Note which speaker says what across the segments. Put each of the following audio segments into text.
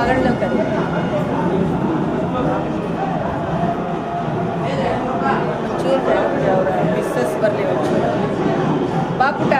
Speaker 1: ಮಗಳನ್ನ ಕರಿ ಒಂಚೂರು ಅವರ ಮಿಸ್ಸಸ್ ಬರಲಿ ಒಂಚೂರು ಬಾ ಪುಟ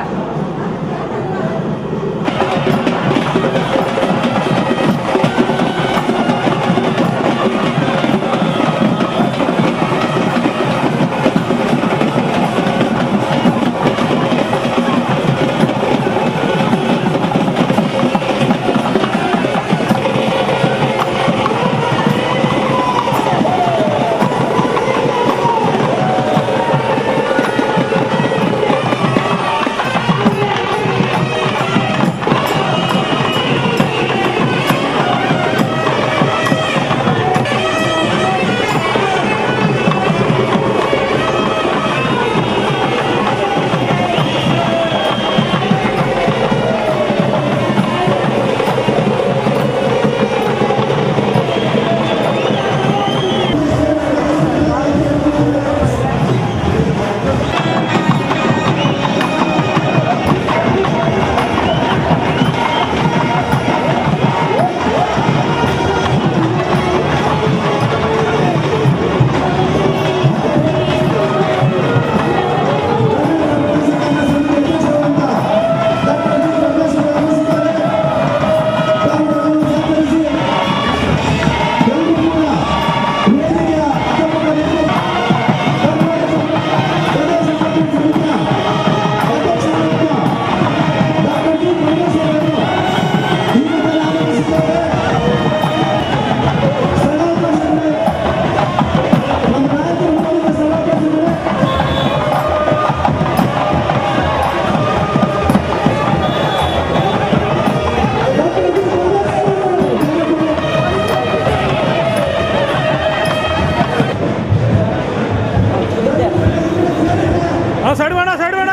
Speaker 2: ಸೈಡ್ ಬೇಡ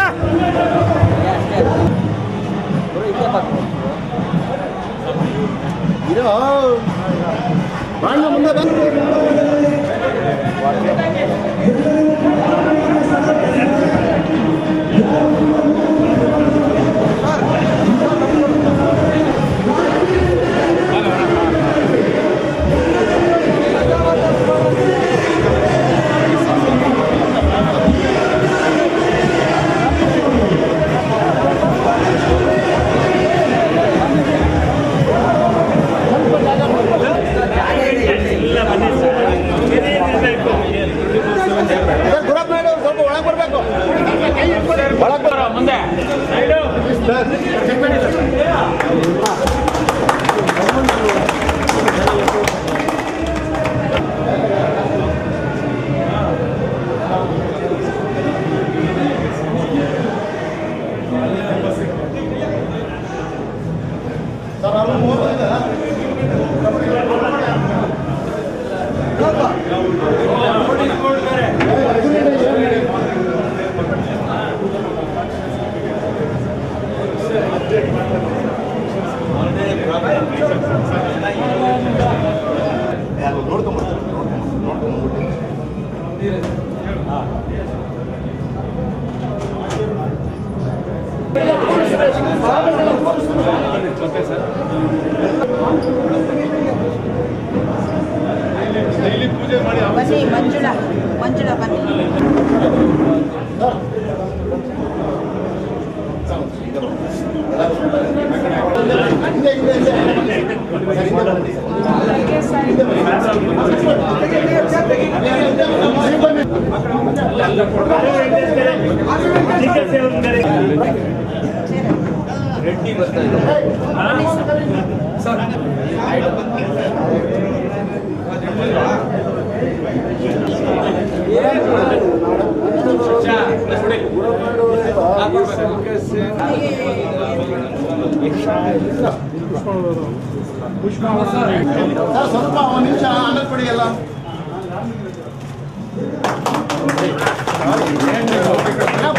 Speaker 3: ಮುಂದೆ
Speaker 1: ಬನ್ನಿ ಮಂಜುಳಾ ಬನ್ನಿ
Speaker 2: ರೆಡ್ಡಿ ಬರ್ತಾ
Speaker 3: ಸ್ವಲ್ಪ ಒಂದು ನಿಮಿಷ ಆಮೇಲೆ ಕೊಡಿ ಎಲ್ಲ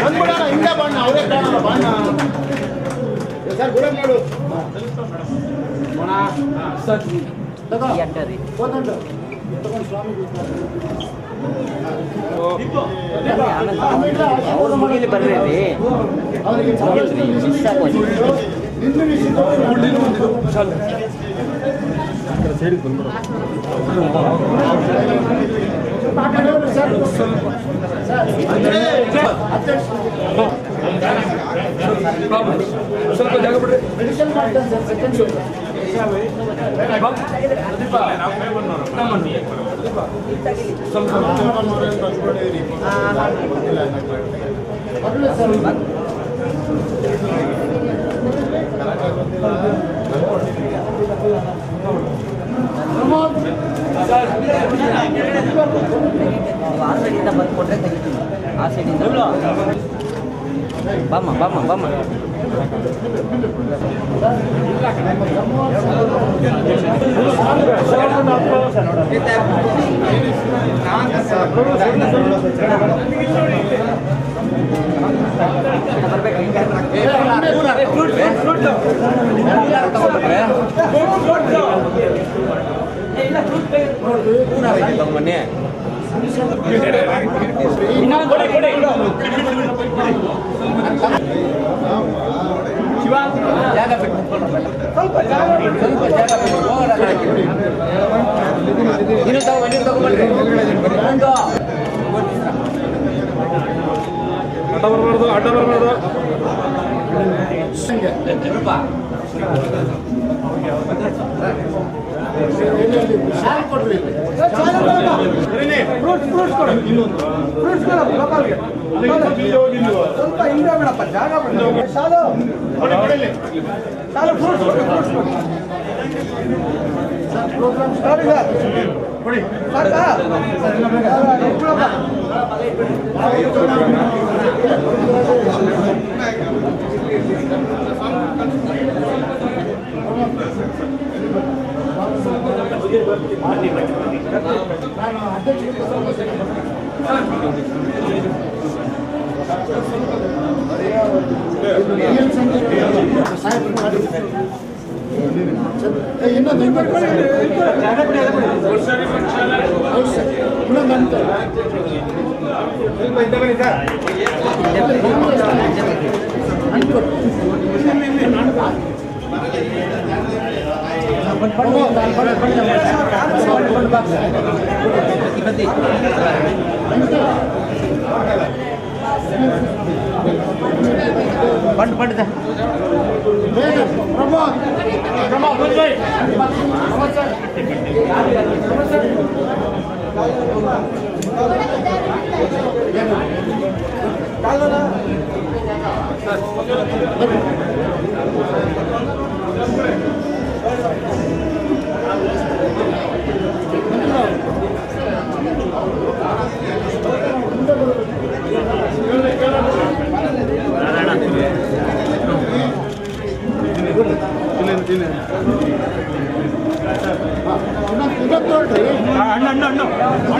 Speaker 3: ಬಂದ್ಬಿಡೋಣ ಹಿಂದೆ ಬಣ್ಣ ಅವರೇ ಕಾಣಲ್ಲ ಬಣ್ಣ ಸರ್ ಗುಡ ಮಾಡು
Speaker 4: ಅವ್ರ ಮುಗಿಲಿ ಬರ್ರಿ
Speaker 3: ಅವ್ರಿಗೆ
Speaker 2: ಸ್ವಲ್ಪ ಜಾಗ ಬಿಡ್ರಿ.
Speaker 1: ಆ ಸೈಡಿಂದ ಬಂದು ಕೊಟ್ಟರೆ ತೆಗಿತೀನಿ. ಆ ಸೈಡಿಂದ ಬಾಮ್ಮ ಬಾಮ್ಮ ಬಾಮ್ಮ.
Speaker 2: ಮೊನ್ನೆ ಶಿವ ಜಾಗ ಬಿಟ್ಟು ಸ್ವಲ್ಪ ಜಾಗ ಬಿಟ್ಟು ಇನ್ನು ತಗೊಂಡ್ರಿ ಅಡ್ಡ ಬರಬಾರ್ದು
Speaker 3: ಸ್ವಲ್ಪ ಹಿಂದೆ ಬೇಡಪ್ಪ ಜಾಗ ಶಾಲು ಶಾಲು ಫ್ರೂಟ್ಸ್ ಪ್ರೋಗ್ರಾಮ್ ಸ್ಟಾರ್ಟ್ ಇದೆ ಕೊಡಿ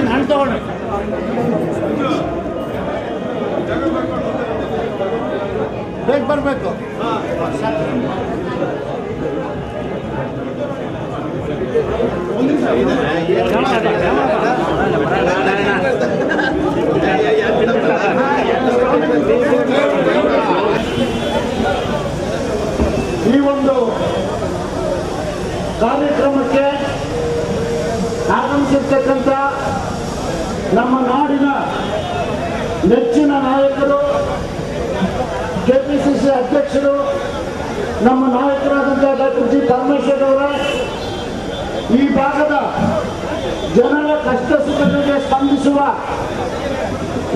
Speaker 3: ಹಣ್ಣು ತಗೊಳ್ರಿ ಬೇಗ ಬರಬೇಕು. ಈ ಒಂದು ಕಾರ್ಯಕ್ರಮಕ್ಕೆ ಆಗಮಿಸಿರ್ತಕ್ಕಂಥ ನಮ್ಮ ನಾಡಿನ ನೆಚ್ಚಿನ ನಾಯಕರು, ಕೆಪಿಸಿಸಿ ಅಧ್ಯಕ್ಷರು, ನಮ್ಮ ನಾಯಕರಾದಂಥ ಡಾಕ್ಟರ್ ಜಿ ಪರಮೇಶ್ವರ್ ಅವರ, ಈ ಭಾಗದ ಜನರ ಕಷ್ಟ ಸುಖಗಳಿಗೆ ಸ್ಪಂದಿಸುವ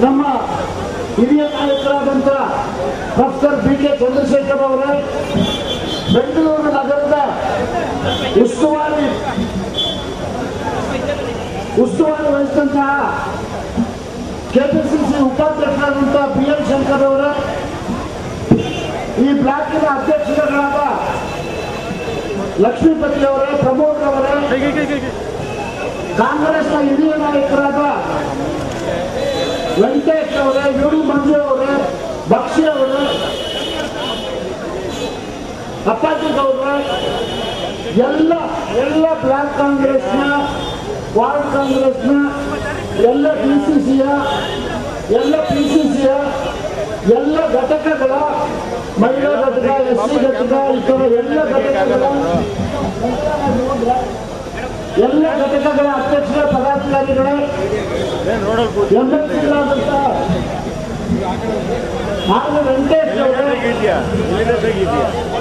Speaker 3: ನಮ್ಮ ಹಿರಿಯ ನಾಯಕರಾದಂಥ ಪ್ರೊಫೆಸರ್ ಬಿ ಕೆ ಚಂದ್ರಶೇಖರ್ ಅವರೇ, ಬೆಂಗಳೂರು ನಗರದ ಉಸ್ತುವಾರಿ ವಹಿಸಿದಂತಹ ಕೆಪಿಸಿಸಿ ಉಪಾಧ್ಯಕ್ಷರಾದಂತಹ ಬಿ ಎಲ್ ಶಂಕರ್ ಅವರೇ, ಈ ಬ್ಲಾಕಿನ ಅಧ್ಯಕ್ಷರುಗಳಾದ ಲಕ್ಷ್ಮೀಪತಿ ಅವರೇ, ಪ್ರಮೋದ್ ಅವರೇ, ಕಾಂಗ್ರೆಸ್ನ ಹಿರಿಯ ನಾಯಕರಾದ ವೆಂಕಟೇಶ್ ಅವರೇ, ಯುಡಿ ಮಂಜು ಅವರೇ, ಬಕ್ಷಿ ಅವರೇ, ಅಪ್ಪಾಜಿ ಗೌಡ್ರೆ, ಎಲ್ಲ ಬ್ಲಾಕ್ ಕಾಂಗ್ರೆಸ್ನ, ವಾರ್ಡ್ ಕಾಂಗ್ರೆಸ್ನ, ಎಲ್ಲ ಡಿಸಿಸಿಯ, ಎಲ್ಲ ಪಿಸಿಸಿಯ ಎಲ್ಲ ಘಟಕಗಳ, ಮಹಿಳಾ ಘಟಕ, ಎಸ್ಸಿ ಘಟಕ, ಇತರ ಎಲ್ಲ ಘಟಕಗಳ ಎಲ್ಲ ಘಟಕಗಳ ಅಧ್ಯಕ್ಷರ ಪದಾಧಿಕಾರಿಗಳೇ, ಎಂಎಲ್ಸಿಗಳಾದಂಥ ವೆಂಕಟೇಶ್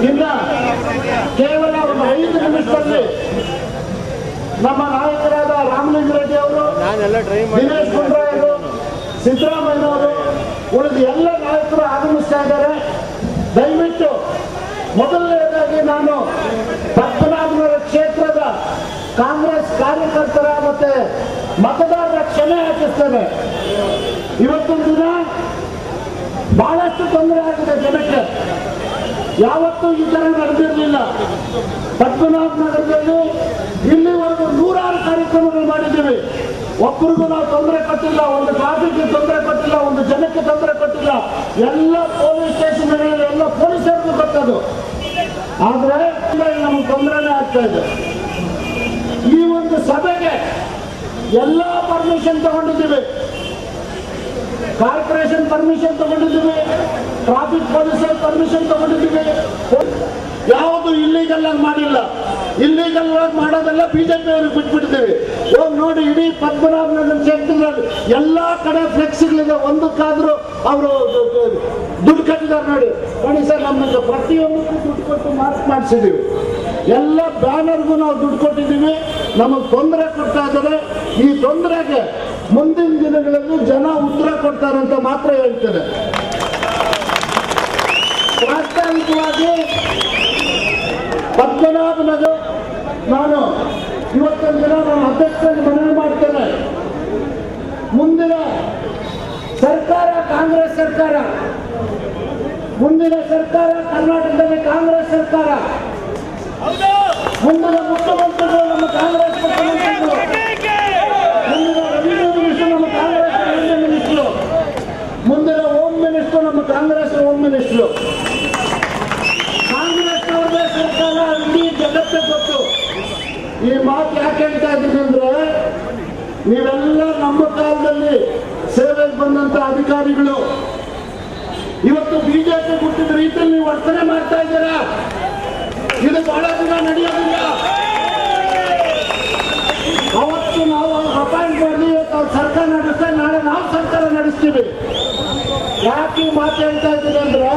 Speaker 3: ಇನ್ನ ಕೇವಲ ಒಂದು 5 ನಿಮಿಷದಲ್ಲಿ ನಮ್ಮ ನಾಯಕರಾದ ರಾಮಲಿಂಗರೆಡ್ಡಿ ಅವರು, ದಿನೇಶ್ ಗುಂಡೂರಾವ್, ಸಿದ್ದರಾಮಯ್ಯನವರು, ಉಳಿದ ಎಲ್ಲ ನಾಯಕರು ಆಗಮಿಸ್ತಾ ಇದ್ದಾರೆ. ದಯವಿಟ್ಟು ಮೊದಲನೇದಾಗಿ ನಾನು ಪದ್ಮನಾಭನಗರ ಕ್ಷೇತ್ರದ ಕಾಂಗ್ರೆಸ್ ಕಾರ್ಯಕರ್ತರ ಮತ್ತೆ ಮತದಾರರ ಕ್ಷಮೆ ಯಾಚಿಸ್ತೇನೆ. ಇವತ್ತೊಂದು ದಿನ ಬಹಳಷ್ಟು ತೊಂದರೆ ಆಗಿದೆ ಜನಕ್ಕೆ. ಯಾವತ್ತೂ ಈ ತರ ನಡೆದಿರಲಿಲ್ಲ. ಪದ್ಮನಾಭನಗರದಲ್ಲಿ ಇಲ್ಲಿವರೆಗೂ 100 ಕಾರ್ಯಕ್ರಮಗಳು ಮಾಡಿದ್ದೀವಿ. ಒಬ್ಬರಿಗೂ ನಾವು ತೊಂದರೆ ಕೊಟ್ಟಿಲ್ಲ, ಒಂದು ಟ್ರಾಫಿಕ್ಗೆ ತೊಂದರೆ ಕೊಟ್ಟಿಲ್ಲ, ಒಂದು ಜನಕ್ಕೆ ತೊಂದರೆ ಕೊಟ್ಟಿಲ್ಲ. ಎಲ್ಲ ಪೊಲೀಸ್ ಸ್ಟೇಷನ್ಗಳಲ್ಲಿ ಎಲ್ಲ ಪೊಲೀಸರಿಗೂ ಗೊತ್ತದು. ಆದ್ರೆ ನಮಗೆ ತೊಂದರೆನೇ ಆಗ್ತಾ ಇದೆ. ಈ ಒಂದು ಸಭೆಗೆ ಎಲ್ಲ ಪರ್ಮಿಷನ್ ತಗೊಂಡಿದ್ದೀವಿ. ಕಾರ್ಪೊರೇಷನ್ ಪರ್ಮಿಷನ್ ತಗೊಂಡಿದ್ದೀವಿ, ಟ್ರಾಫಿಕ್ ಪೊಲೀಸರ್ ಪರ್ಮಿಷನ್ ತಗೊಂಡಿದ್ದೀವಿ. ಯಾವುದು ಇಲ್ಲಿಗಲ್ ಆಗಿ ಮಾಡಿಲ್ಲ. ಇಲ್ಲಿಗಲ್ ಆಗಿ ಮಾಡೋದೆಲ್ಲ ಬಿಜೆಪಿ ಅವ್ರಿಗೆ ಬಿಟ್ಬಿಟ್ಟಿದ್ದೀವಿ. ಹೋಗಿ ನೋಡಿ, ಇಡೀ ಪದ್ಮನಾಭನಗರ ಕ್ಷೇತ್ರದಲ್ಲಿ ಎಲ್ಲಾ ಕಡೆ ಫ್ಲೆಕ್ಸ್ಗಳಿದೆ. ಒಂದಕ್ಕಾದ್ರೂ ಅವರು ದುಡ್ಡು ಕಟ್ಟಿದ್ದಾರೆ ನೋಡಿ. ನೋಡಿ ಸರ್, ನಮಗೆ ಪ್ರತಿಯೊಂದಕ್ಕೂ ದುಡ್ಡು ಕೊಟ್ಟು ಮಾರ್ಕ್ ಮಾಡಿಸಿದ್ದೀವಿ. ಎಲ್ಲ ಬ್ಯಾನರ್ಗೂ ನಾವು ದುಡ್ಡು ಕೊಟ್ಟಿದ್ದೀವಿ. ನಮಗೆ ತೊಂದರೆ ಕೊಡ್ತಾ ಇದ್ದಾರೆ. ಈ ತೊಂದರೆಗೆ ಮುಂದಿನ ದಿನಗಳಲ್ಲಿ ಜನ ಉತ್ತರ ಕೊಡ್ತಾರೆ ಅಂತ ಮಾತ್ರ ಹೇಳ್ತೇನೆ. ಪ್ರಾಸ್ತಾವಿಕವಾಗಿ ಪದ್ಮನಾಭನಗರ ನಾನು ಇವತ್ತೊಂದು ದಿನ ನಾನು ಅಧ್ಯಕ್ಷರಿಗೆ ಮನವಿ ಮಾಡ್ತೇನೆ. ಮುಂದಿನ ಸರ್ಕಾರ ಕಾಂಗ್ರೆಸ್ ಸರ್ಕಾರ, ಮುಂದಿನ ಸರ್ಕಾರ ಕರ್ನಾಟಕದಲ್ಲಿ ಕಾಂಗ್ರೆಸ್ ಸರ್ಕಾರ, ಮುಂದಿನ ಮುಖ್ಯಮಂತ್ರಿಗಳು ನಮ್ಮ ಕಾಂಗ್ರೆಸ್ ಮುಖ್ಯಮಂತ್ರಿಗಳು, ಮುಂದಿನ ರೆವಿನ್ಯೂ ಮಿನಿಸ್ಟರ್ ನಮ್ಮ ಕಾಂಗ್ರೆಸ್ ರೆವಿನ್ಯೂ ಮಿನಿಸ್ಟರು, ಮುಂದಿನ ಹೋಮ್ ಮಿನಿಸ್ಟರ್ ನಮ್ಮ ಕಾಂಗ್ರೆಸ್ ಹೋಮ್ ಮಿನಿಸ್ಟರು. ಕಾಂಗ್ರೆಸ್ ಅವರೇ ಸರ್ಕಾರ ಇಡೀ ಜಗತ್ತೇ ಗೊತ್ತು. ಈ ಮಾತು ಯಾಕೆ ಹೇಳ್ತಾ ಇದ್ದೀನಿ ಅಂದ್ರೆ, ನೀವೆಲ್ಲ ನಮ್ಮ ಕಾಲದಲ್ಲಿ ಸೇವೆಗೆ ಬಂದಂತ ಅಧಿಕಾರಿಗಳು ಇವತ್ತು ಬಿಜೆಪಿ ಹುಟ್ಟಿದ ರೀತಿಯಲ್ಲಿ ನೀವು ವರ್ತನೆ ಮಾಡ್ತಾ ಇದ್ದೀರಾ. ಇದು ಬಹಳ ದಿನ ನಡೆಯೋದಿಲ್ಲ. ಅವತ್ತು ನಾವು ಅಪಾಯಿಂಟ್ ಮಾಡಿ ಅವ್ರು ಸರ್ಕಾರ ನಡೆಸ್ತಾ, ನಾಳೆ ನಾವು ಸರ್ಕಾರ ನಡೆಸ್ತೀವಿ. ಯಾಕೆ ಈ ಮಾತು ಹೇಳ್ತಾ ಇದ್ದೀನಿ ಅಂದ್ರೆ,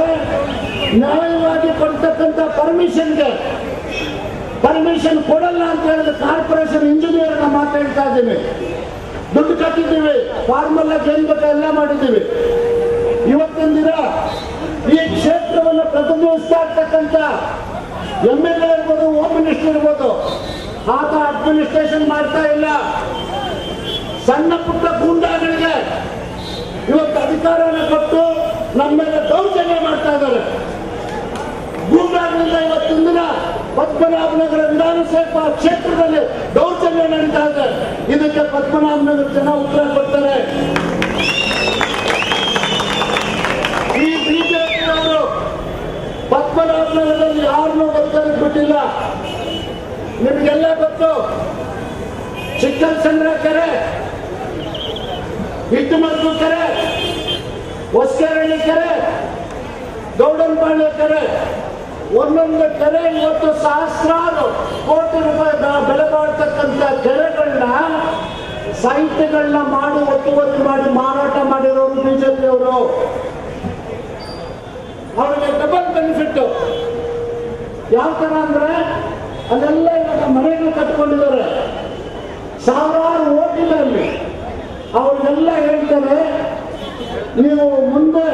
Speaker 3: ನ್ಯಾಯವಾಗಿ ಕೊಡ್ತಕ್ಕಂಥ ಪರ್ಮಿಷನ್ ಕೊಡಲ್ಲ ಅಂತ ಹೇಳಿದ್ರೆ ಕಾರ್ಪೊರೇಷನ್ ಇಂಜಿನಿಯರ್ನ ಮಾತು ಹೇಳ್ತಾ ಇದ್ದೀವಿ. ದುಡ್ಡು ಕಟ್ಟಿದ್ದೀವಿ, ಫಾರ್ಮಲ್ ಆಗಿ ಏನ್ ಬೇಕಾ ಎಲ್ಲ ಮಾಡಿದ್ದೀವಿ. ಇವತ್ತಿನ ದಿನ ಈ ಕ್ಷೇತ್ರವನ್ನು ಪ್ರತಿನಿಧಿಸ್ತಾ ಇರ್ತಕ್ಕಂಥ MLA ಇರ್ಬೋದು, ಹೋಮ್ ಮಿನಿಸ್ಟರ್ ಇರ್ಬೋದು, ಆತ ಅಡ್ಮಿನಿಸ್ಟ್ರೇಷನ್ ಮಾಡ್ತಾ ಇಲ್ಲ. ಸಣ್ಣ ಪುಟ್ಟ ಗೂಂಡಾಗಳಿಗೆ ಇವತ್ತು ಅಧಿಕಾರನ ಕೊಟ್ಟು ನಮ್ಮ ಮೇಲೆ ದೌರ್ಜನ್ಯ ಮಾಡ್ತಾ ಇದ್ದಾರೆ. ಗೂಂಡಾಗಳಿಂದ ಇವತ್ತಿನ ದಿನ ಪದ್ಮನಾಭನಗರ ವಿಧಾನಸಭಾ ಕ್ಷೇತ್ರದಲ್ಲಿ ದೌರ್ಜನ್ಯ ನಡೀತಾ ಇದೆ. ಇದಕ್ಕೆ ಪದ್ಮನಾಭನಗರ ಜನ ಉತ್ತರ ಕೊಡ್ತಾರೆ. ಈ ಬಿಜೆಪಿಯವರು ಪದ್ಮನಾಭನಗರದಲ್ಲಿ ಯಾರನ್ನೂ ಬದುಕಲು ಬಿಟ್ಟಿಲ್ಲ. ನಿಮಗೆಲ್ಲ ಗೊತ್ತು, ಚಿಕ್ಕಲ್ಸಂದ್ರ ಕೆರೆ, ಇಟ್ಟಮರ್ಗು ಕೆರೆ, ಹೊಸಕೆರಳ್ಳಿ ಕೆರೆ, ಗೌಡನಪಾಳ್ಯ ಕೆರೆ, ಒಂದೊಂದು ಕೆರೆ ಇವತ್ತು ಸಹಸ್ರಾರು ಕೋಟಿ ರೂಪಾಯಿ ಬೆಲೆ ಬಾಳ್ತಕ್ಕಂಥ ಕೆರೆಗಳನ್ನ ಸೈಟ್ಗಳನ್ನ ಮಾಡಿ ಒತ್ತುವರಿ ಮಾಡಿ ಮಾರಾಟ ಮಾಡಿರೋರು ಬಿಜೆಪಿಯವರು. ಅವರಿಗೆ ಡಬಲ್ ಬೆನಿಫಿಟ್. ಯಾವ ತರ ಅಂದ್ರೆ, ಅಲ್ಲೆಲ್ಲ ಇವಾಗ ಮನೆಗಳು ಕಟ್ಕೊಂಡಿದ್ದಾರೆ, ಸಾವಿರಾರು ಓಟಿಲ್ಲ ಅಲ್ಲಿ. ಅವ್ರಿಗೆಲ್ಲ ಹೇಳ್ತಾರೆ, ನೀವು ಮುಂದೆ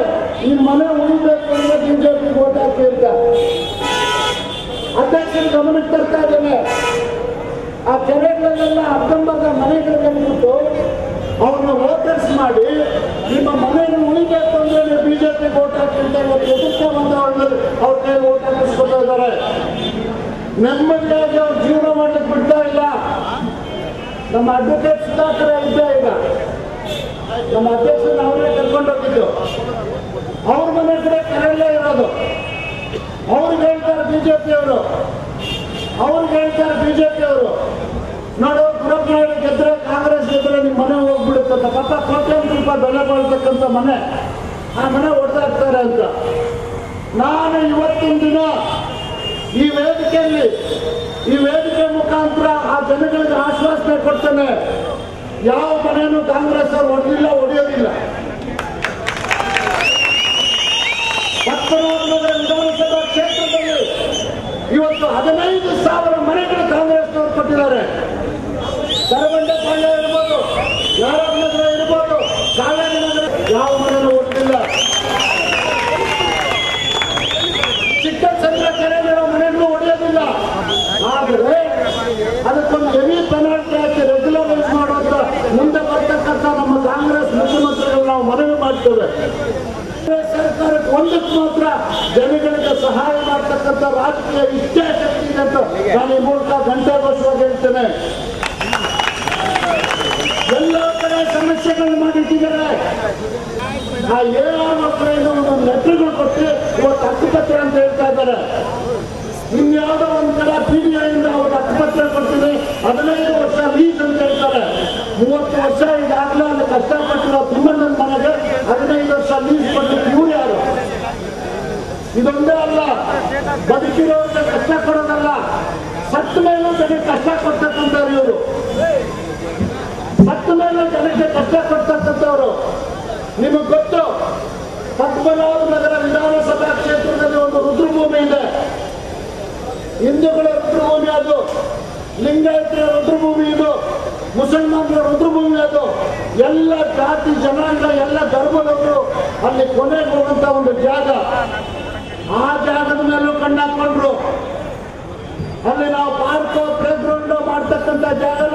Speaker 3: ಈ ಮನೆ ಉಳಿಬೇಕು ಅಂದ್ರೆ ಬಿಜೆಪಿ ಓಟ್ ಹಾಕಿ ಅಂತ. ಅಧ್ಯಕ್ಷರು ಗಮನಕ್ಕೆ ತರ್ತಾ ಇದ್ದೇನೆ. ಆ ಕೆರೆಗಳಲ್ಲೆಲ್ಲ ಅರ್ಧಂಬರ್ಧ ಮನೆಗಳು ಬಂದ್ಬಿಟ್ಟು ಅವ್ರನ್ನ ವೋಟರ್ಸ್ ಮಾಡಿ, ನಿಮ್ಮ ಮನೆಯನ್ನು ಉಳಿಬೇಕು ಅಂದ್ರೆ ನೀವು ಬಿಜೆಪಿ ಓಟ್ ಹಾಕಿ ಅಂತ ಇವತ್ತು ಎದುರ್ತಾ ಬಂದವರಲ್ಲಿ ಅವ್ರ ಕೈ ಓಟ್ ಹಾಕಿಸ್ಕೊತಾ ಇದ್ದಾರೆ. ನೆಮ್ಮದಿಯಾಗಿ ಅವ್ರು ಜೀವನ ಮಾಡ್ಲಿಕ್ಕೆ ಬಿಡ್ತಾ ಇಲ್ಲ. ನಮ್ಮ ಅಡ್ವೊಕೇಟ್ ಸುಧಾಕರ್ ಇದ್ದೇ ಈಗ ನಮ್ಮ ಅಧ್ಯಕ್ಷರನ್ನ ಅವರೇ ಕರ್ಕೊಂಡು ಹೋಗಿದ್ದು. ಅವ್ರ ಮನೆ ಕಡೆ ಕೆರೆಯಲ್ಲೇ ಇರೋದು. ಅವ್ರಿಗೆ ಹೇಳ್ತಾರೆ ಬಿಜೆಪಿಯವರು, ನೋಡು ಗುರಪ್ಪನಹಳ್ಳಿ ಗೆದ್ರೆ, ಕಾಂಗ್ರೆಸ್ ಗೆದ್ರೆ ನಿಮ್ಮ ಮನೆ ಹೋಗ್ಬಿಡುತ್ತಂತ. ಪಾಪ ಕೋಟ್ಯಾಂತರ ರೂಪಾಯಿ ಬೆಲೆ ಬಾಳ್ತಕ್ಕಂಥ ಮನೆ, ಆ ಮನೆ ಹೊಡೆದಾಕ್ತಾರೆ ಅಂತ. ನಾನು ಇವತ್ತಿನ ದಿನ ಈ ವೇದಿಕೆ ಮುಖಾಂತರ ಆ ಜನಗಳಿಗೆ ಆಶ್ವಾಸನೆ ಕೊಡ್ತೇನೆ, ಯಾವ ಮನೆಯನ್ನು ಕಾಂಗ್ರೆಸ್ ಅವರು ಹೊಡೆದಿಲ್ಲ, ಹೊಡೆಯೋದಿಲ್ಲ. ಪದ್ಮನಾಭನಗರ ವಿಧಾನಸಭಾ ಕ್ಷೇತ್ರದಲ್ಲಿ ಇವತ್ತು 15,000 ಮನೆಗಳು ಕಾಂಗ್ರೆಸ್ನವರು ಕೊಟ್ಟಿದ್ದಾರೆ. ಕರವಂಡಪಾಳ್ಯ ಇರ್ಬೋದು, ಯಾರನಗರ ಇರ್ಬೋದು, ಕಾವೇರಿನಗರ ಯಾವ ಮನೆಯೂ ಹೊಡೆದಿಲ್ಲ. ಚಿಕ್ಕಚಂದ್ರ ಕೆರೆಯಲ್ಲಿರೋ ಮನೆಗಳು ಹೊಡೆಯೋದಿಲ್ಲ. ಆದರೆ ಅದಕ್ಕೊಂದು ಹೆವಿ ಪೆನಾಲ್ಟಿ ಹಾಕಿ ರೆಗ್ಯುಲರೈಸ್ ಮಾಡುವಂತ ಮುಂದೆ ಬರ್ತಕ್ಕಂಥ ನಮ್ಮ ಕಾಂಗ್ರೆಸ್ ಮುಖ್ಯಮಂತ್ರಿಗಳು ನಾವು ಮನವಿ ಮಾಡ್ತೇವೆ. ಸರ್ಕಾರಕ್ಕೆ ಒಂದಕ್ಕೆ ಮಾತ್ರ ಜನಗಳಿಗೆ ಸಹಾಯ ಮಾಡ್ತಕ್ಕಂಥ ರಾಜಕೀಯ ಇಚ್ಛಾಶಕ್ತಿ ಇದೆ ಅಂತ ನಾನು ಈ ಮೂಲಕ ಘಂಟಾಘೋಷವಾಗಿ ಹೇಳ್ತೇನೆ. ಎಲ್ಲ ಕಡೆ ಸಮಸ್ಯೆಗಳನ್ನು ಮಾಡಿಟ್ಟಿದ್ದಾರೆ. ಆ AR ಮಕ್ಕಳಿಂದ ಒಂದು ಲೆಟರ್ಗಳು ಕೊಟ್ಟು ಇವತ್ತು ಹಕ್ಕುಪತ್ರ ಅಂತ ಹೇಳ್ತಾ ಇದ್ದಾರೆ. ಇನ್ಯಾವುದೋ ಒಂದು ಕಡೆ PDI ಇಂದ ಅವ್ರು ಹಕ್ಕುಪತ್ರ ಕೊಡ್ತೀನಿ, 15 ವರ್ಷ ಲೀಸ್ ಅಂತ ಹೇಳ್ತಾರೆ. 30 ವರ್ಷ ಈಗಾಗಲೇ ಅಲ್ಲಿ ಕಷ್ಟಪಟ್ಟಿರೋ ತಿಮ್ಮಣ್ಣನ ಮನೆಗೆ 15 ವರ್ಷ ಲೀಸ್ ಕೊಟ್ಟಿದ್ದು ಇವ್ರು ಯಾರು? ಇದೊಂದೇ ಅಲ್ಲ, ಬದುಕಿರೋರಿಗೆ ಕಷ್ಟ ಕೊಡೋದಲ್ಲ, ಸತ್ತ ಮೇಲೂ ಜನಕ್ಕೆ ಕಷ್ಟ ಕೊಡ್ತಕ್ಕಂಥವ್ರು ಇವರು. ಸತ್ತ ಮೇಲೆ ಜನಕ್ಕೆ ಕಷ್ಟ ಕೊಡ್ತಕ್ಕಂಥವ್ರು. ನಿಮಗೆ ಗೊತ್ತು, ಪದ್ಮನಾಭನಗರ ವಿಧಾನಸಭಾ ಕ್ಷೇತ್ರದಲ್ಲಿ ಒಂದು ರುದ್ರಭೂಮಿ ಇದೆ. ಹಿಂದೂಗಳ ರುದ್ರಭೂಮಿ ಅದು, ಲಿಂಗಾಯತರ ರುದ್ರಭೂಮಿ ಇದು, ಮುಸಲ್ಮಾನರ ರುದ್ರಭೂಮಿ ಅದು. ಎಲ್ಲ ಜಾತಿ ಜನಾಂಗ, ಎಲ್ಲ ಧರ್ಮದವರು ಅಲ್ಲಿ ಕೊನೆಗೆ ಹೋಗುವಂತ ಒಂದು ಜಾಗ. ಆ ಜಾಗದ ಮೇಲೂ ಕಣ್ಣಾಕೊಂಡ್ರು. ಅಲ್ಲಿ ನಾವು ಪಾರ್ಕ್ ಪ್ಲೇ ಗ್ರೌಂಡ್ ಮಾಡ್ತಕ್ಕಂಥ ಜಾಗನ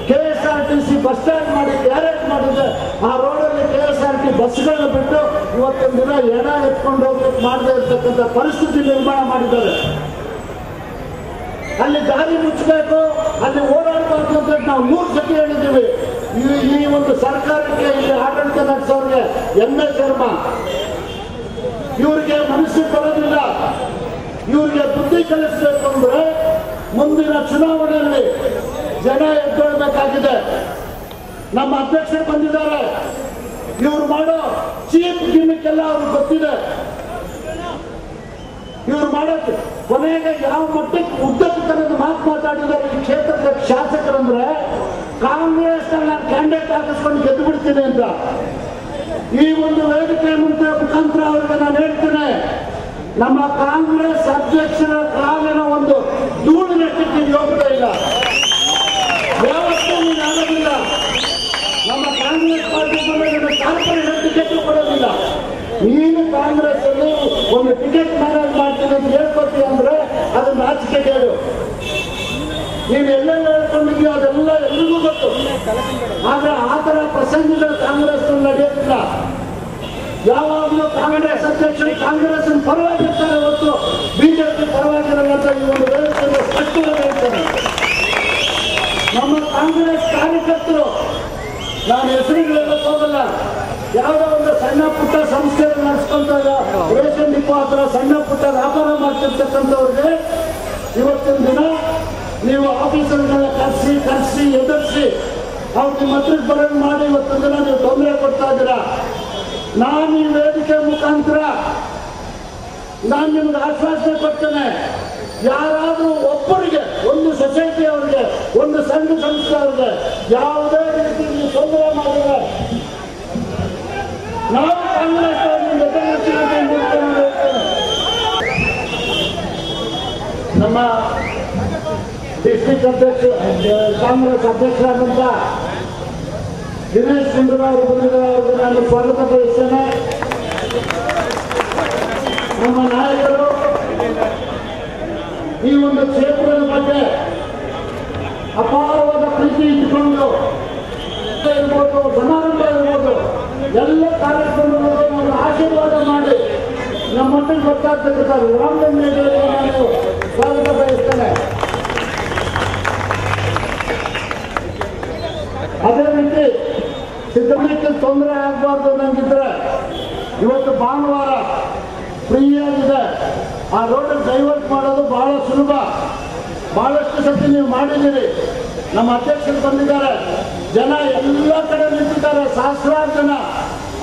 Speaker 3: KSRTC ಬಸ್ ಸ್ಟ್ಯಾಂಡ್ ಮಾಡಿ ಗ್ಯಾರೇಜ್ ಮಾಡಿದ್ರೆ ಆ ರೋಡಲ್ಲಿ KSRT ಬಸ್ಗಳನ್ನ ಬಿಟ್ಟು ಇವತ್ತೊಂದು ದಿನ ಎಣ ಎತ್ಕೊಂಡು ಹೋಗ್ಲಿಕ್ಕೆ ಮಾಡದೇ ಇರ್ತಕ್ಕಂಥ ಪರಿಸ್ಥಿತಿ ನಿರ್ಮಾಣ ಮಾಡಿದ್ದಾರೆ. ಅಲ್ಲಿ ದಾರಿ ಮುಚ್ಚಬೇಕು, ಅಲ್ಲಿ ಓಡಾಡಬಾರ್ದು ಅಂತ ನಾವು 100 ಸತಿ ಹೇಳಿದ್ದೀವಿ. ಈ ಒಂದು ಸರ್ಕಾರಕ್ಕೆ, ಇಲ್ಲಿ ಆಡಳಿತ ನಡೆಸೋರಿಗೆ MA ಶರ್ಮಾ ಇವರಿಗೆ ಮನಸ್ಸಿಗೆ ಬರೋದಿಲ್ಲ. ಇವರಿಗೆ ಬುದ್ಧಿ ಕಲಿಸಬೇಕು ಅಂದ್ರೆ ಮುಂದಿನ ಚುನಾವಣೆಯಲ್ಲಿ ಜನ ಎದ್ದೇಳಬೇಕಾಗಿದೆ. ನಮ್ಮ ಅಧ್ಯಕ್ಷರು ಬಂದಿದ್ದಾರೆ, ಇವರು ಮಾಡೋ ಚೀಪ್ ಗಿಮಿಕ್ ಎಲ್ಲ ಅವ್ರಿಗೆ ಗೊತ್ತಿದೆ. ಇವ್ರು ಮಾಡೋದು ಕೊನೆಗೆ ಯಾವ ಮಟ್ಟಕ್ಕೆ ಉದ್ದಕ್ಕೂ ಮಾತು ಮಾತಾಡಿದ್ದಾರೆ ಈ ಕ್ಷೇತ್ರದ ಶಾಸಕರಂದ್ರೆ, ಕಾಂಗ್ರೆಸ್ ನಾನು ಕ್ಯಾಂಡಿಡೇಟ್ ಹಾಕಿಸ್ಕೊಂಡು ಗೆದ್ದು ಬಿಡ್ತೀನಿ ಅಂತ. ಈ ಒಂದು ವೇದಿಕೆ ಮುಖಾಂತರ ಅವರಿಗೆ ನಾನು ಹೇಳ್ತೇನೆ, ನಮ್ಮ ಕಾಂಗ್ರೆಸ್ ಅಧ್ಯಕ್ಷರ ಕಾಲಿನ ಒಂದು ಧೂಳಿನಷ್ಟಕ್ಕೆ ಯೋಗ್ಯತೆ ಇಲ್ಲ, ವ್ಯವಸ್ಥೆ ಆಗೋದಿಲ್ಲ. ನಮ್ಮ ಕಾಂಗ್ರೆಸ್ ಪಾರ್ಟಿ ಕಾರ್ಪೊರೇಷನ್ ಟಿಕೆಟ್ ಕೊಡೋದಿಲ್ಲ. ನೀನು ಕಾಂಗ್ರೆಸ್ ಅಲ್ಲಿ ಒಂದು ಟಿಕೆಟ್ ಮ್ಯಾನೇಜ್ ಮಾಡ್ತೀನಿ ಅಂತ ಹೇಳ್ಕೊತೀವಿ ಅಂದ್ರೆ ಅದು ನಾಚಿಕೆಗೇಡು. ನೀನು ಎಲ್ಲೆಲ್ಲ ಹೇಳ್ಕೊಂಡಿದ್ಯೋ ಅದೆಲ್ಲ ಎಲ್ರಿಗೂ ಗೊತ್ತು. ಆದ್ರೆ ಆ ತರ ಪ್ರಸಂಗಗಳು ಕಾಂಗ್ರೆಸ್ ನಡೆಯೋದಿಲ್ಲ. ಯಾವಾಗಲೂ ಕಾಂಗ್ರೆಸ್ ಅಧ್ಯಕ್ಷರು ಕಾಂಗ್ರೆಸ್ ಪರವಾಗಿರ್ತಾರೆ ಹೊತ್ತು ಬಿಜೆಪಿ ಪರವಾಗಿರಲ್ಲ ಅಂತ ಈ ಒಂದು ವ್ಯವಸ್ಥೆಯನ್ನು ಸ್ಪಷ್ಟವಾಗಿ ಹೇಳ್ತಾರೆ. ನಮ್ಮ ಕಾಂಗ್ರೆಸ್ ಕಾರ್ಯಕರ್ತರು, ನಾನು ಹೆಸರುಗಳೆಲ್ಲ ಹೋಗಲ್ಲ, ಯಾವುದೋ ಒಂದು ಸಣ್ಣ ಪುಟ್ಟ ಸಂಸ್ಥೆಗಳು ನಡೆಸ್ಕೊಂಡಾಗ ರೇಷನ್ ಡಿಪೋ ಹತ್ರ ಸಣ್ಣ ಪುಟ್ಟ ವ್ಯಾಪಾರ ಮಾಡ್ತಿರ್ತಕ್ಕಂಥವ್ರಿಗೆ ಇವತ್ತಿನ ದಿನ ನೀವು ಆಫೀಸರ್ಗಳನ್ನ ಕರೆಸಿ ಎದುರಿಸಿ ಅವ್ರು ನಿಮ್ಮ ಹತ್ರಕ್ಕೆ ಬರೋದು ಮಾಡಿ ಇವತ್ತಿನ ದಿನ ನೀವು ತೊಂದರೆ ಕೊಡ್ತಾ ಇದ್ದೀರಾ. ನಾನು ಈ ವೇದಿಕೆ ಮುಖಾಂತರ ನಾನು ನಿಮ್ಗೆ ಆಶ್ವಾಸನೆ ಕೊಡ್ತೇನೆ, ಯಾರಾದರೂ ಒಬ್ಬರಿಗೆ, ಒಂದು ಸೊಸೈಟಿ ಅವರಿಗೆ, ಒಂದು ಸಂಘ ಸಂಸ್ಥೆ ಅವರಿಗೆ ಯಾವುದೇ ರೀತಿ ನೀವು ತೊಂದರೆ ಮಾಡಿದ್ರೆ ನಾವು ಕಾಂಗ್ರೆಸ್ ನಮ್ಮ ಡಿಸ್ಟ್ರಿಕ್ಟ್ ಅಧ್ಯಕ್ಷ ಕಾಂಗ್ರೆಸ್ ಅಧ್ಯಕ್ಷರಾದಂಥ ದಿನೇಶ್ ಗುಂಡೂರಾವ್ ಅವರಿಗೆ ನಾನು ಸ್ವಾಗತ ಬಯಸ್ತೇನೆ. ನಮ್ಮ ನಾಯಕರು ಈ ಒಂದು ಕ್ಷೇತ್ರದ ಬಗ್ಗೆ ಅಪಾರವಾದ ಪ್ರೀತಿ ಇಟ್ಟುಕೊಂಡು ಇರ್ಬೋದು, ಸಮಾರಂಭ ಇರ್ಬೋದು, ಎಲ್ಲ ಕಾರ್ಯಕ್ರಮಗಳನ್ನು ಆಶೀರ್ವಾದ ಮಾಡಿ ನಮ್ಮೊಟ್ಟಿಗೆ ಗೊತ್ತಾಗ್ತಕ್ಕಂಥ ರಾಮಲಿಂಗ ನಾನು ಸ್ವಾಗತ ಬಯಸ್ತೇನೆ. ಅದೇ ರೀತಿ ಸಿದ್ದರಾಮಯ್ಯ ತೊಂದರೆ ಆಗಬಾರ್ದು ನಂಗಿದ್ರೆ ಇವತ್ತು ಭಾನುವಾರ ಫ್ರೀ ಆಗಿದೆ, ಆ ರೋಡ್ ಡೈವರ್ಟ್ ಮಾಡೋದು ಬಹಳ ಸುಲಭ. ಬಹಳಷ್ಟು ಸತಿ ನೀವು ಮಾಡಿದ್ದೀರಿ. ನಮ್ಮ ಅಧ್ಯಕ್ಷರು ಬಂದಿದ್ದಾರೆ, ಜನ ಎಲ್ಲ ಕಡೆ ನಿಂತಿದ್ದಾರೆ, ಸಹಸ್ರಾರು ಜನ.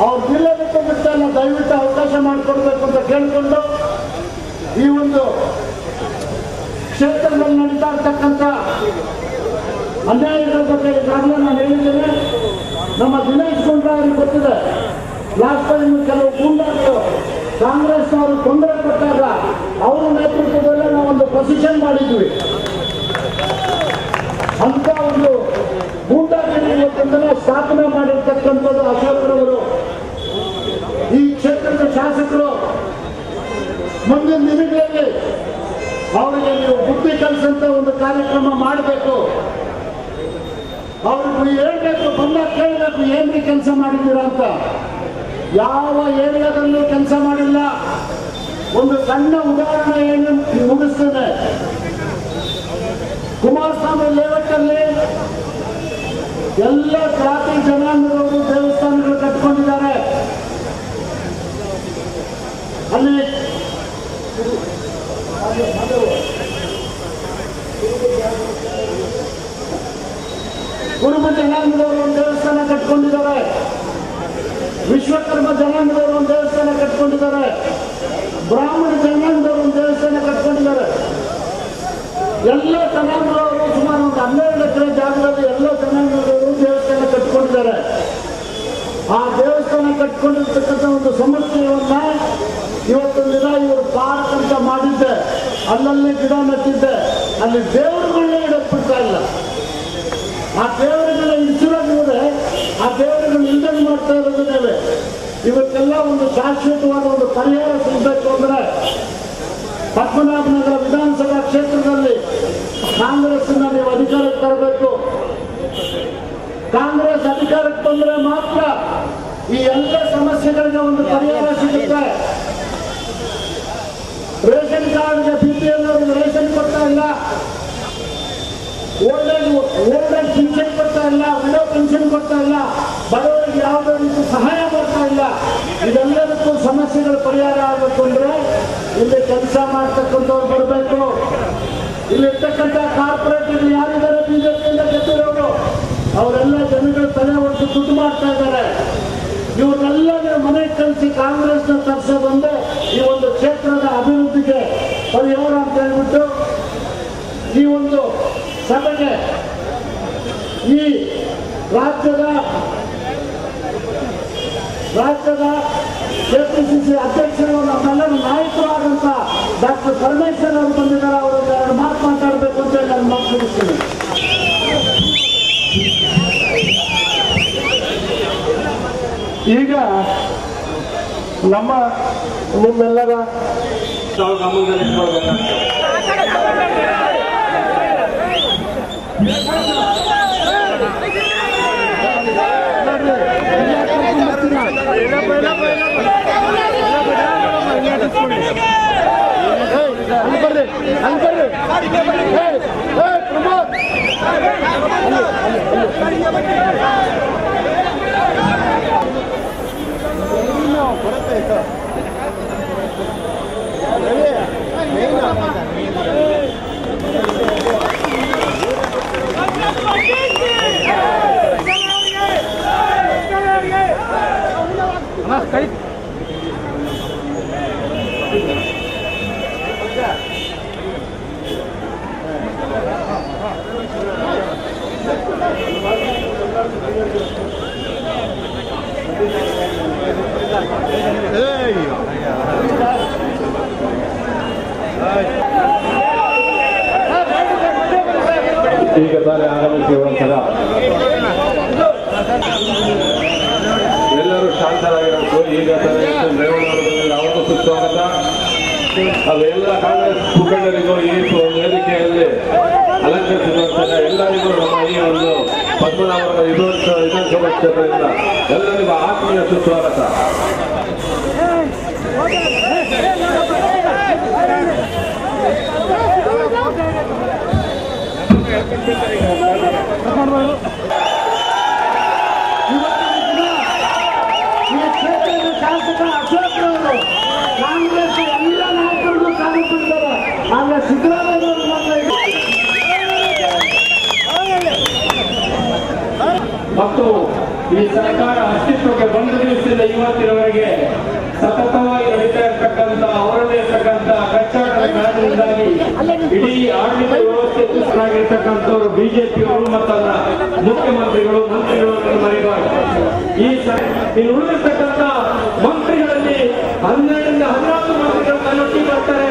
Speaker 3: ಅವ್ರು ನಿಲ್ಲಬೇಕು ಬಿಟ್ಟಲ್ಲ, ದಯವಿಟ್ಟು ಅವಕಾಶ ಮಾಡಿಕೊಡ್ಬೇಕು ಅಂತ ಕೇಳಿಕೊಂಡು ಈ ಒಂದು ಕ್ಷೇತ್ರದಲ್ಲಿ ನಡೀತಾ ಇರ್ತಕ್ಕಂಥ ಅನ್ಯಾಯಗಳ ಬಗ್ಗೆ ಈಗಾಗಲೇ ನಾನು ಹೇಳಿದ್ದೇನೆ. ನಮ್ಮ ದಿನೇಶ್ ಗುಂಡೂರಾವ್ರಿಗೆ ಗೊತ್ತಿದೆ. ಲಾಸ್ಟ್ ಟೈಮ್ ಕೆಲವು ಗೂಂಡಾಗಳು ಕಾಂಗ್ರೆಸ್ನವರು ತೊಂದರೆ ಕೊಟ್ಟಾಗ ಅವರ ನೇತೃತ್ವದಲ್ಲೇ ನಾವೊಂದು ಪೊಸಿಷನ್ ಮಾಡಿದ್ವಿ. ಅಂತ ಒಂದು ಗೂಂಡಾಗಿರಿ ಇವತ್ತೊಂದನ್ನು ಸ್ಥಾಪನೆ ಮಾಡಿರ್ತಕ್ಕಂಥದ್ದು ಅಶೋಕ್ರವರು. ಈ ಕ್ಷೇತ್ರದ ಶಾಸಕರು ಮುಂದಿನ ದಿನಗಳಲ್ಲಿ ಅವರಿಗೆ ನೀವು ಬುದ್ಧಿ ಕಲಿಸಂತ ಒಂದು ಕಾರ್ಯಕ್ರಮ ಮಾಡಬೇಕು. ಅವ್ರಿಗೆ ಹೇಳ್ಬೇಕು, ಬಂದಾಗ ಕೇಳಬೇಕು ಏನ್ರಿ ಕೆಲಸ ಮಾಡಿದ್ದೀರಾ ಅಂತ. ಯಾವ ಏರಿಯಾದಲ್ಲೂ ಕೆಲಸ ಮಾಡಿಲ್ಲ. ಒಂದು ಸಣ್ಣ ಉದಾಹರಣೆ ಏನು ಮುಗಿಸ್ತೇನೆ. ಕುಮಾರಸ್ವಾಮಿ ಲೇಔಟಲ್ಲಿ ಎಲ್ಲ ಜಾತಿ ಜನಾಂಗದವರು ದೇವಸ್ಥಾನಗಳು ಕಟ್ಕೊಂಡಿದ್ದಾರೆ. ಅಲ್ಲಿ ಕುರುಬ ಜನಾಂಗದವರು ಒಂದು ದೇವಸ್ಥಾನ ಕಟ್ಕೊಂಡಿದ್ದಾರೆ. ವಿಶ್ವಕರ್ಮ ಜನಾಂಗದವರು ಒಂದು ದೇವಸ್ಥಾನ ಕಟ್ಕೊಂಡಿದ್ದಾರೆ. ಬ್ರಾಹ್ಮಣ ಜನಾಂಗದವರು ಒಂದು ದೇವಸ್ಥಾನ ಕಟ್ಕೊಂಡಿದ್ದಾರೆ. ಎಲ್ಲ ಜನಾಂಗದವರು ಸುಮಾರು ಒಂದು 12 ಎಕರೆ ಜಾಗದಲ್ಲಿ ಎಲ್ಲ ಜನಾಂಗದವರು ದೇವಸ್ಥಾನ ಕಟ್ಕೊಂಡಿದ್ದಾರೆ. ಆ ದೇವಸ್ಥಾನ ಕಟ್ಕೊಂಡಿರ್ತಕ್ಕಂಥ ಒಂದು ಸಮಸ್ಯೆಯನ್ನ ಇವತ್ತೊಂದು ದಿನ ಇವರು ಪಾರ್ಕ್ ಅಂತ ಮಾಡಿದ್ದೆ, ಅಲ್ಲಲ್ಲಿ ಗಿಡ ನೆಟ್ಟಿದ್ದೆ, ಅಲ್ಲಿ ದೇವರುಗಳನ್ನೇ ಇಡಕ್ ಬಿಡ್ತಾ ಇಲ್ಲ. ಆ ದೇವರುಗಳ ಇನ್ಶೂರೆನ್ಸ್ ಆ ದೇವರುಗಳು ಇಲ್ದಂಗೆ ಮಾಡ್ತಾ ಇರೋದನ್ನೇ. ಇವಕ್ಕೆಲ್ಲ ಒಂದು ಶಾಶ್ವತವಾದ ಒಂದು ಪರಿಹಾರ ಸಿಗಬೇಕು ಅಂದ್ರೆ ಪದ್ಮನಾಭನಗರ ವಿಧಾನಸಭಾ ಕ್ಷೇತ್ರದಲ್ಲಿ ಕಾಂಗ್ರೆಸ್ನ ನೀವು ಅಧಿಕಾರಕ್ಕೆ ತರಬೇಕು. ಕಾಂಗ್ರೆಸ್ ಅಧಿಕಾರಕ್ಕೆ ಬಂದರೆ ಮಾತ್ರ ಈ ಎಲ್ಲ ಸಮಸ್ಯೆಗಳಿಗೆ ಒಂದು ಪರಿಹಾರ ಸಿಗುತ್ತೆ. ರೇಷನ್ ಕಾರ್ಡ್ಗೆ BPL ಅವರಿಗೆ ರೇಷನ್ ಕೊಡ್ತಾ ಇಲ್ಲ, ಓಲ್ಡ್ ಏಜ್ ಪೆನ್ಷನ್ ಕೊಡ್ತಾ ಇಲ್ಲ, ವಿಡೋ ಪೆನ್ಷನ್ ಕೊಡ್ತಾ ಇಲ್ಲ, ಬಡವರಿಗೆ ಯಾವುದೇ ರೀತಿ ಸಹಾಯ ಮಾಡ್ತಾ ಇಲ್ಲ. ಇದೆಲ್ಲದಕ್ಕೂ ಸಮಸ್ಯೆಗಳು ಪರಿಹಾರ ಆಗಬೇಕು ಅಂದ್ರೆ ಇಲ್ಲಿ ಕೆಲಸ ಮಾಡ್ತಕ್ಕಂಥವ್ರು ಬರಬೇಕು. ಇಲ್ಲಿರ್ತಕ್ಕಂಥ ಕಾರ್ಪೊರೇಟ್ಗಳು ಯಾರಿದ್ದಾರೆ ಬಿಜೆಪಿಯಿಂದ ಗೆದ್ದಿರೋರು ಅವರೆಲ್ಲ ಜನಗಳು ತಲೆ ಹೊಡೆದು ದುಡ್ಡು ಮಾಡ್ತಾ ಇದ್ದಾರೆ. ಇವರೆಲ್ಲ ಮನೆಗೆ ಕಳಿಸಿ ಕಾಂಗ್ರೆಸ್ನ ತರಿಸೋದೊಂದು ಈ ಒಂದು ಕ್ಷೇತ್ರದ ಅಭಿವೃದ್ಧಿಗೆ ಪರಿಹಾರ ಅಂತ ಹೇಳ್ಬಿಟ್ಟು ಈ ಒಂದು ಸಭೆಗೆ ಈ ರಾಜ್ಯದ KPCC ಅಧ್ಯಕ್ಷರು ನಮ್ಮೆಲ್ಲರ ನಾಯಕರು ಆದಂತ ಡಾಕ್ಟರ್ ಪರಮೇಶ್ವರ್ ಅವರು ಬಂದಿದ್ದಾರೆ. ಅವರೊಂದು 2 ಮಾತು ಮಾತಾಡಬೇಕು ಅಂತ ಹೇಳಿ ನಾನು ಮಾತು ಮುಗಿಸ್ತೀನಿ. ಈಗ ನಿಮ್ಮೆಲ್ಲರ
Speaker 4: ಈಗ ತಾನೇ ಆಗಮಿಸಿರುವಂತಹ ಎಲ್ಲರೂ ಶಾಂತರಾಗಿರಬೇಕು. ಈಗ ತಾನೇ ರೇವಣ್ಣವರಿಗೆ ಅವತ್ತು ಸುಸ್ವಾಗತ. ಅವೆಲ್ಲ ಕಾಂಗ್ರೆಸ್ ಮುಖಂಡರಿಗೂ ಈ ವೇದಿಕೆಯಲ್ಲಿ ಅಲಂಕರಿಸಿರುವಂತಹ ಎಲ್ಲರಿಗೂ ನಮ್ಮ ಈ ಒಂದು ಪದ್ಮನಾಭರ ವಿಧಾನಸಭಾ ಕ್ಷೇತ್ರದಿಂದ ಎಲ್ಲರಿಗೂ ಆತ್ಮೀಯ ಸುಸ್ವಾಗತ.
Speaker 3: ಶಾಸಕ ಅಶೋಕ್ರವರು ಕಾಂಗ್ರೆಸ್ ಎಲ್ಲ ನಾಯಕರನ್ನು ಕಾಣಿಸ್ತಿದ್ದಾರೆ. ಆದ್ರೆ ಸಿದ್ದರಾಮಯ್ಯವರು
Speaker 4: ಮತ್ತು
Speaker 5: ಈ ಸರ್ಕಾರ ಅಸ್ತಿತ್ವಕ್ಕೆ ಬಂದ ದಿವಸದಿಂದ ಇವತ್ತಿನವರೆಗೆ ಸತತವಾಗಿ ನಡೀತಾ ಇರ್ತಕ್ಕಂಥ ಅವರದೇ ಇರ್ತಕ್ಕಂಥ ಕಚ್ಚಾಟದ ಕಾರಣದಿಂದಾಗಿ ಇಡೀ ಆಡಳಿತ ವ್ಯವಸ್ಥೆ ಕುಸಿತರಾಗಿರ್ತಕ್ಕಂಥವ್ರು ಬಿಜೆಪಿಯವರು ಮತ್ತಲ್ಲ ಮುಖ್ಯಮಂತ್ರಿಗಳು ಮಂತ್ರಿಗಳನ್ನು ಮರೆಯಬಾರದು. ಈ ಉಳಿದಿರ್ತಕ್ಕಂಥ ಮಂತ್ರಿಗಳಲ್ಲಿ 12 ರಿಂದ 14 ಮಂತ್ರಿಗಳನ್ನ ನುಟ್ಟಿ ಬರ್ತಾರೆ.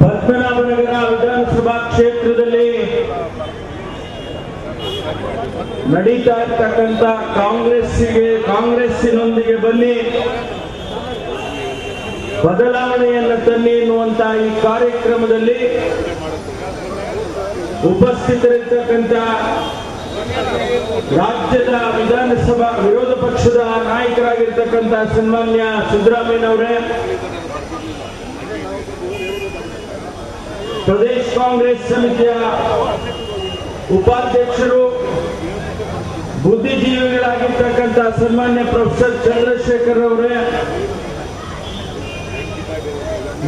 Speaker 5: ಪದ್ಮನಾಭನಗರ ವಿಧಾನಸಭಾ ಕ್ಷೇತ್ರದಲ್ಲಿ ನಡೀತಾ ಇರ್ತಕ್ಕಂಥ ಕಾಂಗ್ರೆಸ್ಸಿನೊಂದಿಗೆ ಬನ್ನಿ ಬದಲಾವಣೆಯನ್ನು ತನ್ನಿ ಎನ್ನುವಂತ ಈ ಕಾರ್ಯಕ್ರಮದಲ್ಲಿ ಉಪಸ್ಥಿತರಿರ್ತಕ್ಕಂಥ ರಾಜ್ಯದ ವಿಧಾನಸಭಾ ವಿರೋಧ ಪಕ್ಷದ ನಾಯಕರಾಗಿರ್ತಕ್ಕಂಥ ಸನ್ಮಾನ್ಯ ಸಿದ್ದರಾಮಯ್ಯನವರೇ, ಪ್ರದೇಶ ಕಾಂಗ್ರೆಸ್ ಸಮಿತಿಯ ಉಪಾಧ್ಯಕ್ಷರು, ಬುದ್ಧಿಜೀವಿಗಳಾಗಿರ್ತಕ್ಕಂಥ ಸನ್ಮಾನ್ಯ ಪ್ರೊಫೆಸರ್ ಚಂದ್ರಶೇಖರ್ ಅವರೇ,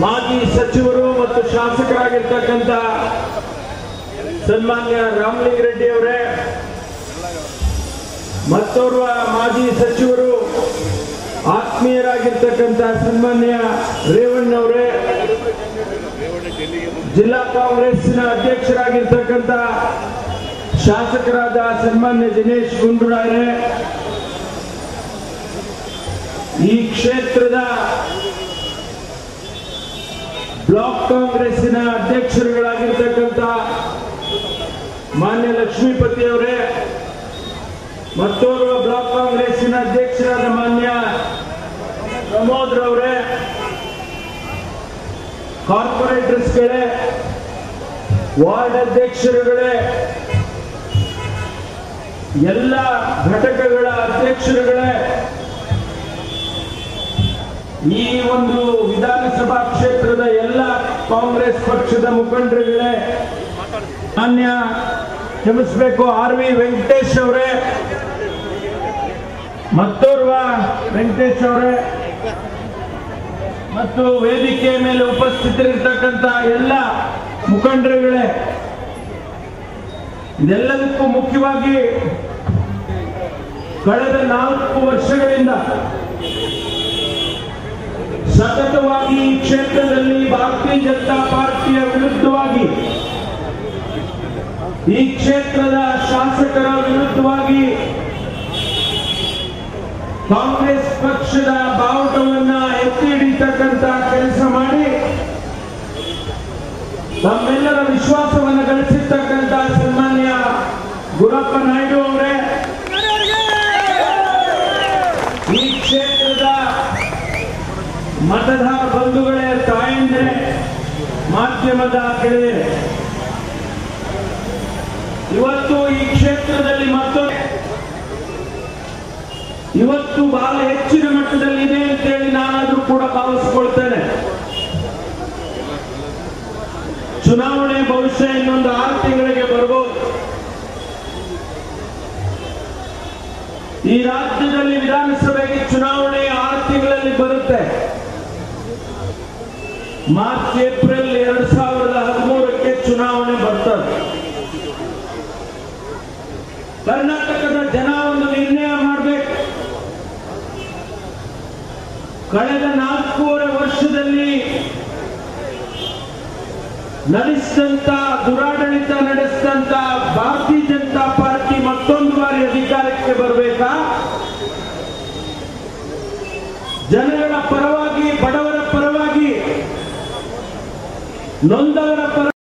Speaker 5: ಮಾಜಿ ಸಚಿವರು ಮತ್ತು ಶಾಸಕರಾಗಿರ್ತಕ್ಕಂಥ ಸನ್ಮಾನ್ಯ ರಾಮಲಿಂಗಾರೆಡ್ಡಿ ಅವರೇ, ಮತ್ತೋರ್ವ ಮಾಜಿ ಸಚಿವರು ಆತ್ಮೀಯರಾಗಿರ್ತಕ್ಕಂಥ ಸನ್ಮಾನ್ಯ ರೇವಣ್ಣವರೇ, ಜಿಲ್ಲಾ ಕಾಂಗ್ರೆಸ್ಸಿನ ಅಧ್ಯಕ್ಷರಾಗಿರ್ತಕ್ಕಂಥ ಶಾಸಕರಾದ ಸನ್ಮಾನ್ಯ ದಿನೇಶ್ ಗುಂಡೂರಾವ್ರೆ, ಈ ಕ್ಷೇತ್ರದ ಬ್ಲಾಕ್ ಕಾಂಗ್ರೆಸ್ಸಿನ ಅಧ್ಯಕ್ಷರುಗಳಾಗಿರ್ತಕ್ಕಂಥ ಮಾನ್ಯ ಲಕ್ಷ್ಮೀಪತಿ ಅವರೇ, ಮತ್ತೋರ್ವ ಬ್ಲಾಕ್ ಕಾಂಗ್ರೆಸ್ಸಿನ ಅಧ್ಯಕ್ಷರಾದ ಮಾನ್ಯ ಪ್ರಮೋದ್ ರವರೇ, ಕಾರ್ಪೊರೇಟರ್ಸ್ಗಳೇ, ವಾರ್ಡ್ ಅಧ್ಯಕ್ಷರುಗಳೇ, ಎಲ್ಲ ಘಟಕಗಳ ಅಧ್ಯಕ್ಷರುಗಳೇ, ಈ ಒಂದು ವಿಧಾನಸಭಾ ಕ್ಷೇತ್ರದ ಎಲ್ಲ ಕಾಂಗ್ರೆಸ್ ಪಕ್ಷದ ಮುಖಂಡರುಗಳೇ, ಮಾನ್ಯ ಕ್ಷಮಿಸಬೇಕು RV ವೆಂಕಟೇಶ್ ಅವರೇ, ಮತ್ತೋರ್ವ ವೆಂಕಟೇಶ್ ಅವರೇ, ಮತ್ತು ವೇದಿಕೆ ಮೇಲೆ ಉಪಸ್ಥಿತರಿರ್ತಕ್ಕಂಥ ಎಲ್ಲ ಮುಖಂಡರುಗಳೇ, ಇದೆಲ್ಲದಕ್ಕೂ ಮುಖ್ಯವಾಗಿ ಕಳೆದ 4 ವರ್ಷಗಳಿಂದ ಸತತವಾಗಿ ಈ ಕ್ಷೇತ್ರದಲ್ಲಿ ಭಾರತೀಯ ಜನತಾ ಪಾರ್ಟಿಯ ವಿರುದ್ಧವಾಗಿ, ಈ ಕ್ಷೇತ್ರದ ಶಾಸಕರ ವಿರುದ್ಧವಾಗಿ ಕಾಂಗ್ರೆಸ್ ಪಕ್ಷದ ಬಾವುಟವನ್ನ ಎತ್ತಿ ಹಿಡಿತಕ್ಕಂತ ಕೆಲಸ ಮಾಡಿ ನಮ್ಮೆಲ್ಲರ ವಿಶ್ವಾಸವನ್ನು ಗಳಿಸಿರ್ತಕ್ಕಂಥ ಸನ್ಮಾನ್ಯ ಗುರಪ್ಪ ನಾಯ್ಡು ಅವರೇ, ಈ ಕ್ಷೇತ್ರದ ಮತದಾರ ಬಂಧುಗಳೇ, ತಾಯಂದ್ರೆ, ಮಾಧ್ಯಮದ ಗೆಳೆಯರೇ, ಇವತ್ತು ಈ ಕ್ಷೇತ್ರದಲ್ಲಿ ಇವತ್ತು ಬಹಳ ಹೆಚ್ಚಿನ ಮಟ್ಟದಲ್ಲಿ ಇದೆ ಅಂತೇಳಿ ನಾನಾದ್ರೂ ಕೂಡ ಭಾವಿಸಿಕೊಳ್ತೇನೆ. ಚುನಾವಣೆ ಬಹುಶಃ ಇನ್ನೊಂದು 6 ತಿಂಗಳಿಗೆ ಬರ್ಬೋದು. ಈ ರಾಜ್ಯದಲ್ಲಿ ವಿಧಾನಸಭೆಗೆ ಚುನಾವಣೆ 6 ತಿಂಗಳಲ್ಲಿ ಬರುತ್ತೆ. ಮಾರ್ಚ್ ಏಪ್ರಿಲ್ 2013ಕ್ಕೆ ಚುನಾವಣೆ ಬರ್ತದೆ. ಕರ್ನಾಟಕದ ಜನ ಒಂದು ನಿರ್ಣಯ ಮಾಡಬೇಕು. ಕಳೆದ 4.5 ವರ್ಷದಲ್ಲಿ ನಡೆಸಿದಂತ ದುರಾಡಳಿತ ನಡೆಸಿದಂತ ಭಾರತೀಯ ಜನತಾ ಪಾರ್ಟಿ ಮತ್ತೊಂದು ಬಾರಿ ಅಧಿಕಾರಕ್ಕೆ ಬರಬೇಕಾ? ಜನಗಳ ಪರವಾಗಿ, ಬಡವರ ಪರವಾಗಿ, ನೊಂದವರ ಪರ